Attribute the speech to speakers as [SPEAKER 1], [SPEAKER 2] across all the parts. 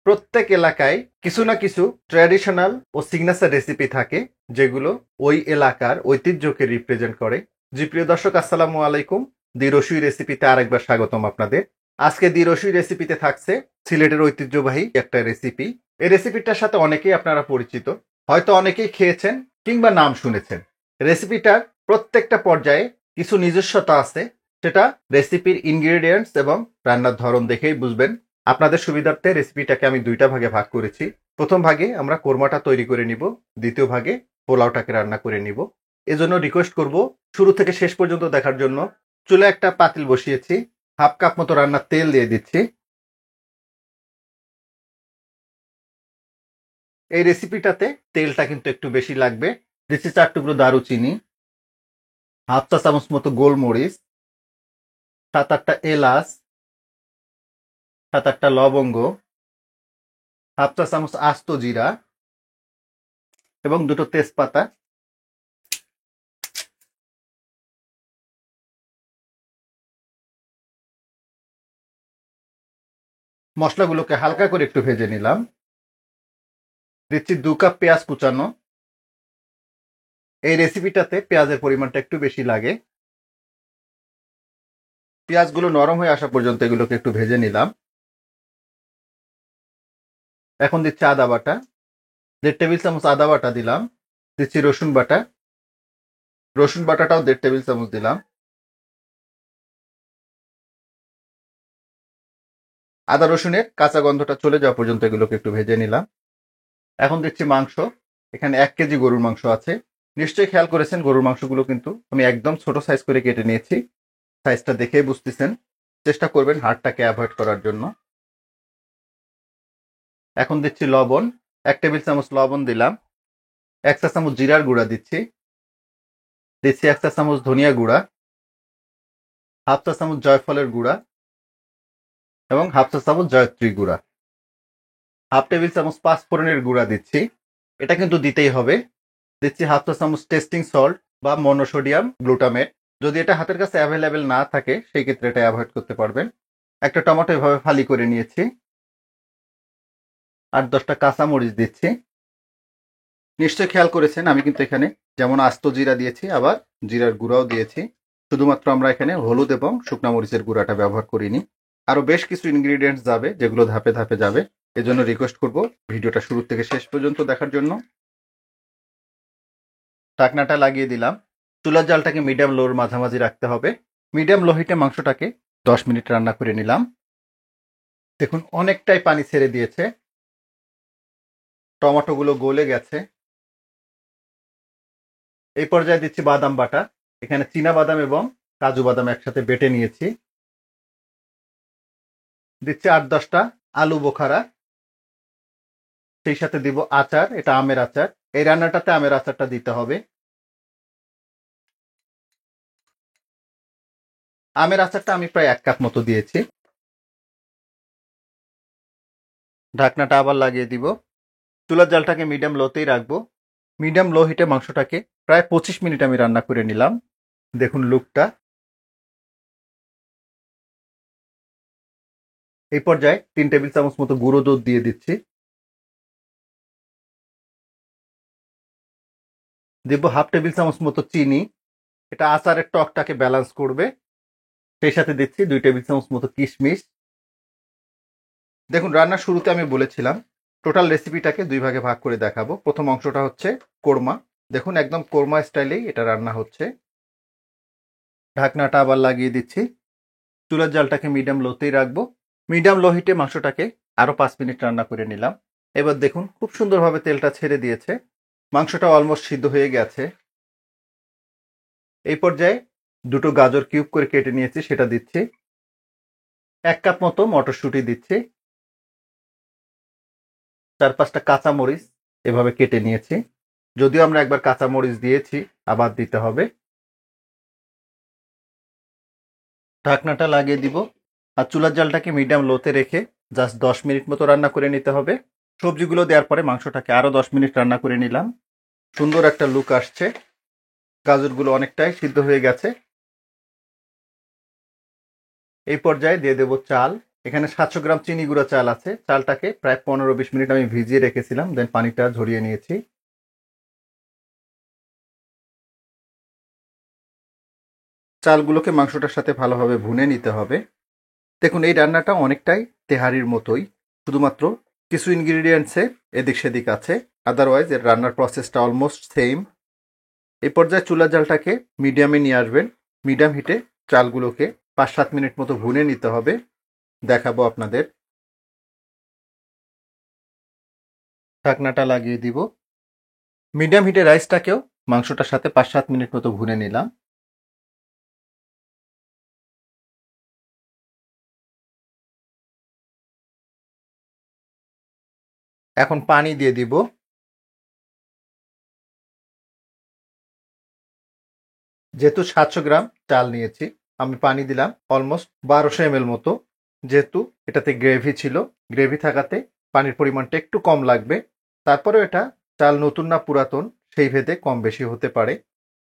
[SPEAKER 1] প্রত্যেক এলাকায় কিছু না কিছু ট্র্যাডিশনাল ও সিগনেচার রেসিপি থাকে যেগুলো ওই এলাকার ঐতিহ্যকে রিপ্রেজেন্ট করে। জি প্রিয় দর্শক, আসসালামু আলাইকুম। দি রসুই রেসিপিতে আরেকবার স্বাগতম আপনাদের। আজকে দি রসুই রেসিপিতে থাকছে সিলেটের ঐতিহ্যবাহী একটা রেসিপি। এই রেসিপিটার সাথে অনেকেই আপনারা পরিচিত, হয়তো অনেকেই খেয়েছেন কিংবা নাম শুনেছেন। রেসিপিটার প্রত্যেকটা পর্যায়ে কিছু নিজস্বতা আছে, সেটা রেসিপির ইনগ্রেডিয়েন্টস এবং রান্নার ধরন দেখেই বুঝবেন। আপনাদের সুবিধার্থে রেসিপিটাকে আমি দুইটা ভাগে ভাগ করেছি। প্রথম ভাগে আমরা কোরমাটা তৈরি করে নিব, দ্বিতীয় ভাগে পোলাওটাকে রান্না করে নিব। এজন্য রিকোয়েস্ট করব শুরু থেকে শেষ পর্যন্ত দেখার জন্য। চুলে একটা পাতিল বসিয়েছি, হাফ কাপ মতো রান্নার তেল দিয়ে দিচ্ছি। এই রেসিপিটাতে তেলটা কিন্তু একটু বেশি লাগবে। দিচ্ছি 4 টুকরো দারুচিনি, হাফ চা চামচ মতো গোলমরিচ, 7-8টা এলাচ, 7-8টা লবঙ্গ, হাফ চা চামচ আস্ত জিরা এবং দুটো তেজপাতা। মশলাগুলোকে হালকা করে একটু ভেজে নিলাম। দিচ্ছি 2 কাপ পেঁয়াজ কুচানো। এই রেসিপিটাতে পেঁয়াজের পরিমাণটা একটু বেশি লাগে। পেঁয়াজগুলো নরম হয়ে আসা পর্যন্ত এগুলোকে একটু ভেজে নিলাম। এখন দিচ্ছি আদা বাটা, 1.5 টেবিল চামচ আদা বাটা দিলাম। দিচ্ছি রসুন বাটা, রসুন বাটাটাও 1.5 টেবিল চামচ দিলাম। আদা রসুনের কাঁচা গন্ধটা চলে যাওয়া পর্যন্ত এগুলোকে একটু ভেজে নিলাম। এখন দিচ্ছি মাংস। এখানে 1 কেজি গরুর মাংস আছে। নিশ্চয়ই খেয়াল করেছেন গরুর মাংসগুলো কিন্তু আমি একদম ছোট সাইজ করে কেটে নিয়েছি। সাইজটা দেখেই বুঝতেছেন। চেষ্টা করবেন হাড়টাকে অ্যাভয়েড করার জন্য। এখন দিচ্ছি লবণ, 1 টেবিল চামচ লবণ দিলাম। 1 চা চামচ জিরার গুঁড়া দিচ্ছি। দিচ্ছি 1 চা চামচ ধনিয়া গুঁড়া, হাফ চা চামচ জয়ফলের গুঁড়া এবং হাফ চা চামচ জয়ত্রী গুঁড়া। হাফ টেবিল চামচ পাঁচফোড়নের গুঁড়া দিচ্ছি, এটা কিন্তু দিতেই হবে। দিচ্ছি হাফ চা চামচ টেস্টিং সল্ট বা মনোসোডিয়াম গ্লুটামেট। যদি এটা হাতের কাছে অ্যাভেলেবেল না থাকে সেই ক্ষেত্রে এটা অ্যাভয়েড করতে পারবেন। একটা টমেটো এভাবে ফালি করে নিয়েছি। 8-10টা কাঁচামরিচ দিচ্ছি। নিশ্চয়ই খেয়াল করেছেন আমি কিন্তু এখানে যেমন আস্ত জিরা দিয়েছি, আবার জিরার গুঁড়াও দিয়েছি। শুধুমাত্র আমরা এখানে হলুদ এবং শুকনা মরিচের গুঁড়াটা ব্যবহার করিনি। আরো বেশ কিছু ইনগ্রিডিয়েন্টস যাবে যেগুলো ধাপে ধাপে যাবে। এজন্য রিকোয়েস্ট করব ভিডিওটা শুরু থেকে শেষ পর্যন্ত দেখার জন্য। ঢাকনাটা লাগিয়ে দিলাম। চুলার জালটাকে মিডিয়াম লোর মাঝামাঝি রাখতে হবে। মিডিয়াম লো হিটে মাংসটাকে 10 মিনিট রান্না করে নিলাম। দেখুন অনেকটাই পানি ছেড়ে দিয়েছে, টমেটোগুলো গলে গেছে। এই পর্যায়ে দিচ্ছি বাদাম বাটা। এখানে চীনা বাদাম এবং কাজু বাদাম একসাথে বেটে নিয়েছি। দিচ্ছি 8-10টা আলু বোখারা। সেই সাথে দিব আচার, এটা আমের আচার। এই রান্নাটাতে আমের আচারটা দিতে হবে। আমের আচারটা আমি প্রায় 1 কাপ মতো দিয়েছি। ঢাকনাটা আবার লাগিয়ে দিব। চুলার জালটাকে মিডিয়াম লোতেই রাখবো। মিডিয়াম লো হিটে মাংসটাকে প্রায় 25 মিনিট আমি রান্না করে নিলাম। দেখুন লুকটা। এই পর্যায়ে 3 টেবিল চামচ মতো গুঁড়ো দুধ দিয়ে দিচ্ছি। দিব হাফ টেবিল চামচ মতো চিনি, এটা আচারের টকটাকে ব্যালেন্স করবে। সেই সাথে দিচ্ছি 2 টেবিল চামচ মতো কিশমিশ। দেখুন রান্নার শুরুতে আমি বলেছিলাম টোটাল রেসিপিটাকে 2 ভাগে ভাগ করে দেখাবো। প্রথম অংশটা হচ্ছে কোরমা। দেখুন একদম কোরমা স্টাইলেই এটা রান্না হচ্ছে। ঢাকনাটা আবার লাগিয়ে দিচ্ছি। চুলার জালটাকে মিডিয়াম লোতেই রাখবো। মিডিয়াম লো হিটে মাংসটাকে আরো 5 মিনিট রান্না করে নিলাম। এবার দেখুন খুব সুন্দরভাবে তেলটা ছেড়ে দিয়েছে। মাংসটা অলমোস্ট সিদ্ধ হয়ে গেছে। এই পর্যায়ে দুটো গাজর কিউব করে কেটে নিয়েছি, সেটা দিচ্ছি। 1 কাপ মতো মটরশুঁটি দিচ্ছি। 4-5টা কাঁচামরিচ এভাবে কেটে নিয়েছি। যদিও আমরা একবার কাঁচামরিচ দিয়েছি, আবার দিতে হবে। ঢাকনাটা লাগিয়ে দিব আর চুলার জালটাকে মিডিয়াম লোতে রেখে জাস্ট 10 মিনিট মতো রান্না করে নিতে হবে। সবজিগুলো দেওয়ার পরে মাংসটাকে আরো 10 মিনিট রান্না করে নিলাম। সুন্দর একটা লুক আসছে। গাজরগুলো অনেকটাই সিদ্ধ হয়ে গেছে। এই পর্যায়ে দিয়ে দেব চাল। এখানে 700 গ্রাম চিনি গুঁড়া চাল আছে। চালটাকে প্রায় 15-20 মিনিট আমি ভিজিয়ে রেখেছিলাম, দেন পানিটা ঝরিয়ে নিয়েছি। চালগুলোকে মাংসটার সাথে ভালোভাবে ভুনে নিতে হবে। দেখুন এই রান্নাটা অনেকটাই তেহারির মতোই, শুধুমাত্র কিছু ইনগ্রিডিয়েন্টসে এদিক সেদিক আছে, আদারওয়াইজ এর রান্নার প্রসেসটা অলমোস্ট সেম। এই পর্যায়ে চুলার জালটাকে মিডিয়ামে নিয়ে আসবেন। মিডিয়াম হিটে চালগুলোকে 5-7 মিনিট মতো ভুনে নিতে হবে। দেখাবো আপনাদের। ঢাকনাটা লাগিয়ে দিব। মিডিয়াম হিটে রাইসটাকেও মাংসটার সাথে 5-7 মিনিট মতো ভুনে নিলাম। এখন পানি দিয়ে দিব। যেহেতু 700 গ্রাম চাল নিয়েছি, আমি পানি দিলাম অলমোস্ট 1200 ml মতো। যেহেতু এটাতে গ্রেভি ছিল, গ্রেভি থাকাতে পানির পরিমাণটা একটু কম লাগবে। তারপরেও এটা চাল নতুন না পুরাতন সেই ভেদে কম বেশি হতে পারে।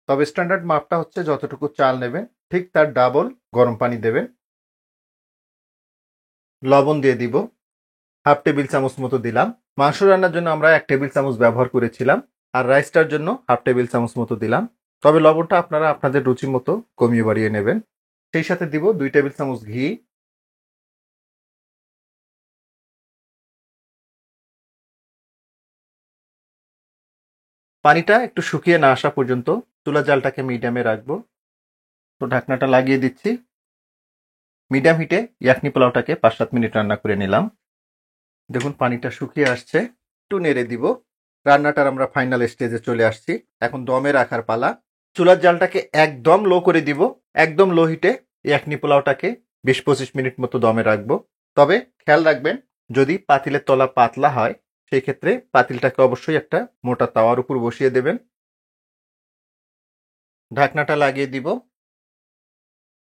[SPEAKER 1] তবে স্ট্যান্ডার্ড মাপটা হচ্ছে যতটুকু চাল নেবেন ঠিক তার ডাবল গরম পানি দেবেন। লবণ দিয়ে দিব, 1/2 টেবিল চামচ মতো দিলাম। মাংস রান্নার জন্য আমরা 1 টেবিল চামচ ব্যবহার করেছিলাম, আর রাইসটার জন্য 1/2 টেবিল চামচ মতো দিলাম। তবে লবণটা আপনারা আপনাদের রুচি মতো কমিয়ে বাড়িয়ে নেবেন। সেই সাথে দিব 2 টেবিল চামচ ঘি। পানিটা একটু শুকিয়ে না আসা পর্যন্ত চুলা জালটাকে মিডিয়ামে রাখবো। তো ঢাকনাটা লাগিয়ে দিচ্ছি। মিডিয়াম হিটে ইয়াকনি পোলাওটাকে 5-7 মিনিট রান্না করে নিলাম। দেখুন পানিটা শুকিয়ে আসছে, একটু নেড়ে দিব। রান্নাটার আমরা ফাইনাল স্টেজে চলে আসছি। এখন দমে রাখার পালা। চুলার জালটাকে একদম লো করে দিব। একদম লো হিটে ইয়াকনি পোলাওটাকে 20-25 মিনিট মতো দমে রাখবো। তবে খেয়াল রাখবেন, যদি পাতিলের তলা পাতলা হয় সেই ক্ষেত্রে পাতিলটাকে অবশ্যই একটা মোটা তাওয়ার উপর বসিয়ে দেবেন। ঢাকনাটা লাগিয়ে দিব।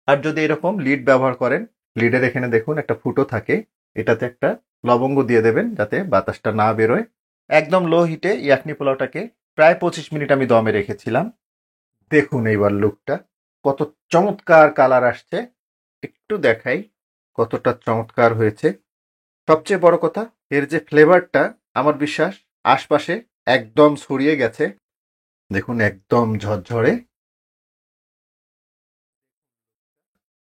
[SPEAKER 1] আর যদি এরকম লিড ব্যবহার করেন, লিডের এখানে দেখুন একটা ফুটো থাকে, এটাতে একটা লবঙ্গ দিয়ে দেবেন যাতে বাতাসটা না বেরোয়। একদম লো হিটে ইয়াকনি পোলাওটাকে প্রায় 25 মিনিট আমি দমে রেখেছিলাম। দেখুন এইবার লুকটা কত চমৎকার কালার আসছে। একটু দেখাই কতটা চমৎকার হয়েছে। সবচেয়ে বড় কথা, এর যে ফ্লেভারটা আমার বিশ্বাস আশপাশে একদম ছড়িয়ে গেছে। দেখুন একদম ঝরঝরে।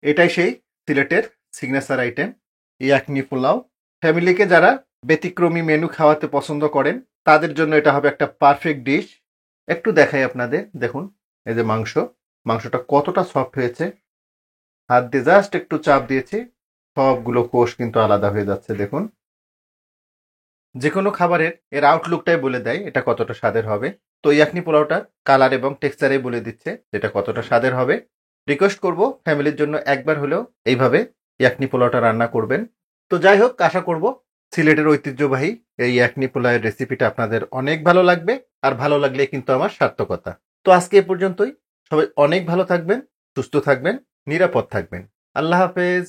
[SPEAKER 1] এটাই সেই সিলেটের সিগনেচার আইটেম ইয়াকনি পোলাও। ফ্যামিলিকে যারা ব্যতিক্রমী মেনু খাওয়াতে পছন্দ করেন তাদের জন্য এটা হবে একটা পারফেক্ট ডিশ। একটু দেখাই আপনাদের, দেখুন এই যে মাংসটা কতটা সফট হয়েছে। হাত দিয়ে জাস্ট একটু চাপ দিয়েছি, সবগুলো কোষ কিন্তু আলাদা হয়ে যাচ্ছে। দেখুন যে কোনো খাবারের এর আউটলুকটাই বলে দেয় এটা কতটা স্বাদের হবে। তো ইয়াকনি পোলাওটা কালার এবং টেক্সচারে বলে দিচ্ছে যেটা কতটা স্বাদের হবে। রিকোয়েস্ট করব ফ্যামিলির জন্য একবার হলেও এইভাবে ইয়াকনি পোলাওটা রান্না করবেন। তো যাই হোক, আশা করব সিলেটের ঐতিহ্যবাহী এই ইয়াকনি পোলাওয়ের রেসিপিটা আপনাদের অনেক ভালো লাগবে। আর ভালো লাগলে কিন্তু আমার সার্থকতা। তো আজকে এ পর্যন্তই। সবাই অনেক ভালো থাকবেন, সুস্থ থাকবেন, নিরাপদ থাকবেন। আল্লাহ হাফেজ।